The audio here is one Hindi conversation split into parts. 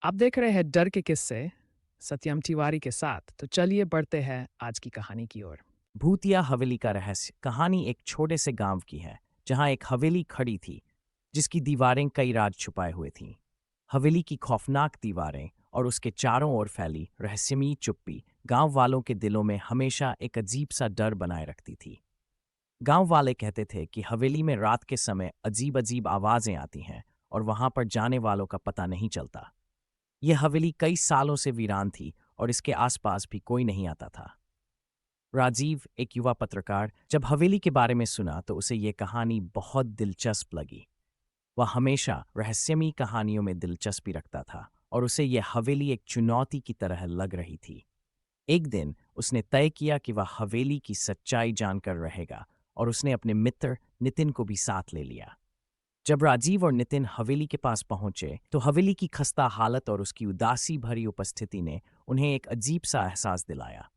आप देख रहे हैं डर के किस्से सत्यम तिवारी के साथ। तो चलिए बढ़ते हैं आज की कहानी की ओर। भूतिया हवेली का रहस्य कहानी एक छोटे से गांव की है जहां एक हवेली खड़ी थी जिसकी दीवारें कई राज छुपाए हुए थीं। हवेली की खौफनाक दीवारें और उसके चारों ओर फैली रहस्यमयी चुप्पी गांव वालों के दिलों में हमेशा एक अजीब सा डर बनाए रखती थी। गांव वाले कहते थे कि हवेली में रात के समय अजीब अजीब आवाजें आती हैं और वहां पर जाने वालों का पता नहीं चलता। यह हवेली कई सालों से वीरान थी और इसके आसपास भी कोई नहीं आता था। राजीव, एक युवा पत्रकार, जब हवेली के बारे में सुना तो उसे ये कहानी बहुत दिलचस्प लगी। वह हमेशा रहस्यमयी कहानियों में दिलचस्पी रखता था और उसे यह हवेली एक चुनौती की तरह लग रही थी। एक दिन उसने तय किया कि वह हवेली की सच्चाई जानकर रहेगा और उसने अपने मित्र नितिन को भी साथ ले लिया। जब राजीव और नितिन हवेली के पास पहुंचे तो हवेली की खस्ता हालत और उसकी उदासी भरी उपस्थिति ने उन्हें एक अजीब सा एहसास दिलाया।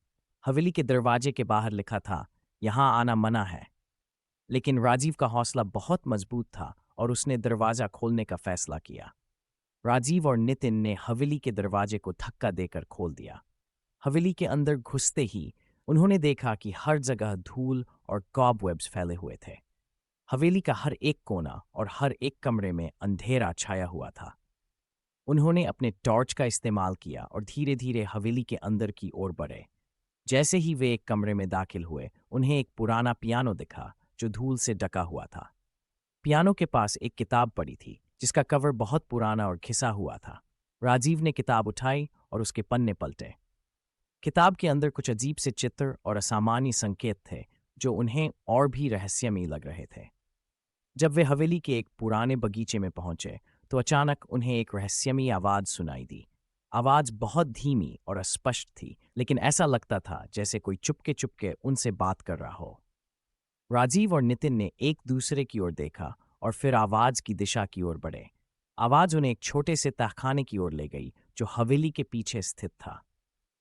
हवेली के दरवाजे के बाहर लिखा था, "यहां आना मना है।" लेकिन राजीव का हौसला बहुत मजबूत था और उसने दरवाजा खोलने का फैसला किया। राजीव और नितिन ने हवेली के दरवाजे को धक्का देकर खोल दिया। हवेली के अंदर घुसते ही उन्होंने देखा कि हर जगह धूल और कॉबवेब्स फैले हुए थे। हवेली का हर एक कोना और हर एक कमरे में अंधेरा छाया हुआ था। उन्होंने अपने टॉर्च का इस्तेमाल किया और धीरे धीरे हवेली के अंदर की ओर बढ़े। जैसे ही वे एक कमरे में दाखिल हुए, उन्हें एक पुराना पियानो दिखा जो धूल से ढका हुआ था। पियानो के पास एक किताब पड़ी थी जिसका कवर बहुत पुराना और घिसा हुआ था। राजीव ने किताब उठाई और उसके पन्ने पलटे। किताब के अंदर कुछ अजीब से चित्र और असामान्य संकेत थे जो उन्हें और भी रहस्यमयी लग रहे थे। जब वे हवेली के एक पुराने बगीचे में पहुंचे तो अचानक उन्हें एक रहस्यमयी आवाज सुनाई दी। आवाज बहुत धीमी और अस्पष्ट थी, लेकिन ऐसा लगता था जैसे कोई चुपके चुपके उनसे बात कर रहा हो। राजीव और नितिन ने एक दूसरे की ओर देखा और फिर आवाज की दिशा की ओर बढ़े। आवाज उन्हें एक छोटे से तहखाने की ओर ले गई जो हवेली के पीछे स्थित था।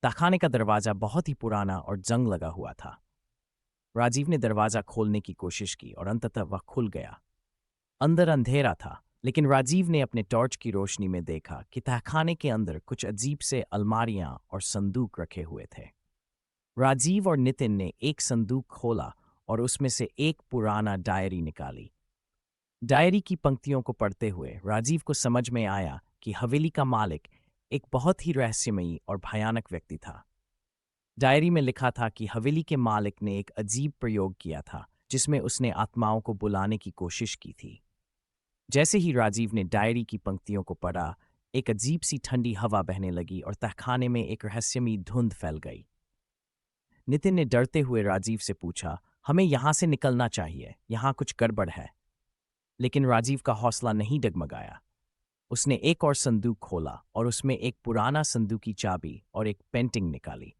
तहखाने का दरवाजा बहुत ही पुराना और जंग लगा हुआ था। राजीव ने दरवाजा खोलने की कोशिश की और अंततः वह खुल गया। अंदर अंधेरा था, लेकिन राजीव ने अपने टॉर्च की रोशनी में देखा कि तहखाने के अंदर कुछ अजीब से अलमारियां और संदूक रखे हुए थे। राजीव और नितिन ने एक संदूक खोला और उसमें से एक पुराना डायरी निकाली। डायरी की पंक्तियों को पढ़ते हुए राजीव को समझ में आया कि हवेली का मालिक एक बहुत ही रहस्यमयी और भयानक व्यक्ति था। डायरी में लिखा था कि हवेली के मालिक ने एक अजीब प्रयोग किया था जिसमें उसने आत्माओं को बुलाने की कोशिश की थी। जैसे ही राजीव ने डायरी की पंक्तियों को पढ़ा, एक अजीब सी ठंडी हवा बहने लगी और तहखाने में एक रहस्यमयी धुंध फैल गई। नितिन ने डरते हुए राजीव से पूछा, "हमें यहां से निकलना चाहिए, यहां कुछ गड़बड़ है।" लेकिन राजीव का हौसला नहीं डगमगाया। उसने एक और संदूक खोला और उसमें एक पुराना संदूक की चाबी और एक पेंटिंग निकाली।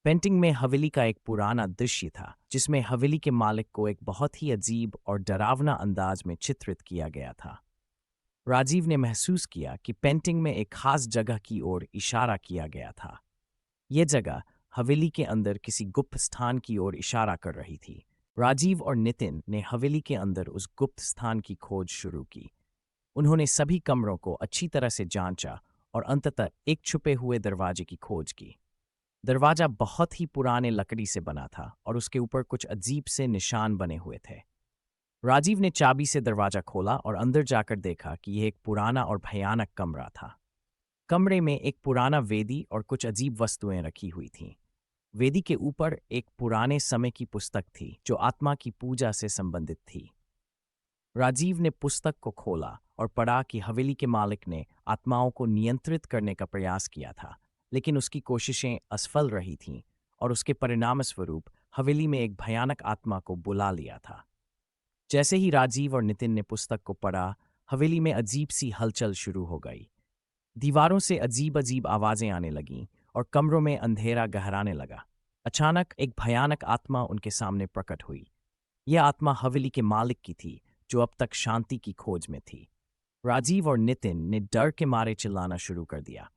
पेंटिंग में हवेली का एक पुराना दृश्य था जिसमें हवेली के मालिक को एक बहुत ही अजीब और डरावना अंदाज में चित्रित किया गया था। राजीव ने महसूस किया कि पेंटिंग में एक खास जगह की ओर इशारा किया गया था। यह जगह हवेली के अंदर किसी गुप्त स्थान की ओर इशारा कर रही थी। राजीव और नितिन ने हवेली के अंदर उस गुप्त स्थान की खोज शुरू की। उन्होंने सभी कमरों को अच्छी तरह से जांचा और अंततः एक छुपे हुए दरवाजे की खोज की। दरवाजा बहुत ही पुराने लकड़ी से बना था और उसके ऊपर कुछ अजीब से निशान बने हुए थे। राजीव ने चाबी से दरवाजा खोला और अंदर जाकर देखा कि यह एक पुराना और भयानक कमरा था। कमरे में एक पुराना वेदी और कुछ अजीब वस्तुएं रखी हुई थीं। वेदी के ऊपर एक पुराने समय की पुस्तक थी जो आत्मा की पूजा से संबंधित थी। राजीव ने पुस्तक को खोला और पढ़ा कि हवेली के मालिक ने आत्माओं को नियंत्रित करने का प्रयास किया था, लेकिन उसकी कोशिशें असफल रही थीं और उसके परिणामस्वरूप हवेली में एक भयानक आत्मा को बुला लिया था। जैसे ही राजीव और नितिन ने पुस्तक को पढ़ा, हवेली में अजीब सी हलचल शुरू हो गई। दीवारों से अजीब अजीब आवाजें आने लगीं और कमरों में अंधेरा गहराने लगा। अचानक एक भयानक आत्मा उनके सामने प्रकट हुई। यह आत्मा हवेली के मालिक की थी जो अब तक शांति की खोज में थी। राजीव और नितिन ने डर के मारे चिल्लाना शुरू कर दिया।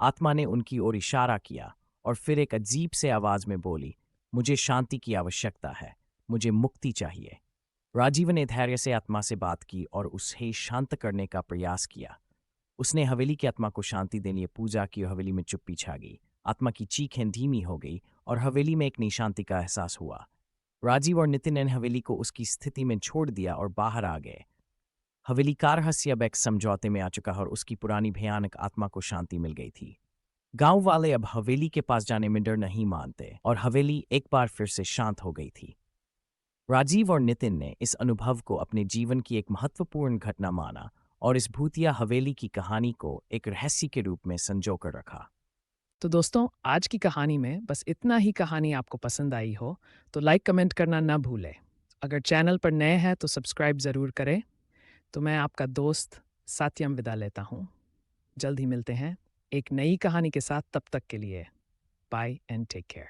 आत्मा ने उनकी ओर इशारा किया और फिर एक अजीब से आवाज में बोली, "मुझे शांति की आवश्यकता है, मुझे मुक्ति चाहिए।" राजीव ने धैर्य से आत्मा से बात की और उसे शांत करने का प्रयास किया। उसने हवेली की आत्मा को शांति देने लिए पूजा की और हवेली में चुप्पी छा गई। आत्मा की चीखें धीमी हो गई और हवेली में एक नई शांति का एहसास हुआ। राजीव और नितिन ने हवेली को उसकी स्थिति में छोड़ दिया और बाहर आ गए। हवेली का रहस्य अब एक समझौते में आ चुका और उसकी पुरानी भयानक आत्मा को शांति मिल गई थी। गांव वाले अब हवेली के पास जाने में डर नहीं मानते और हवेली एक बार फिर से शांत हो गई थी। राजीव और नितिन ने इस अनुभव को अपने जीवन की एक महत्वपूर्ण घटना माना और इस भूतिया हवेली की कहानी को एक रहस्य के रूप में संजो कर रखा। तो दोस्तों, आज की कहानी में बस इतना ही। कहानी आपको पसंद आई हो तो लाइक कमेंट करना ना भूलें। अगर चैनल पर नए हैं तो सब्सक्राइब ज़रूर करें। तो मैं आपका दोस्त सात्यम विदा लेता हूँ। जल्द ही मिलते हैं एक नई कहानी के साथ। तब तक के लिए बाय एंड टेक केयर।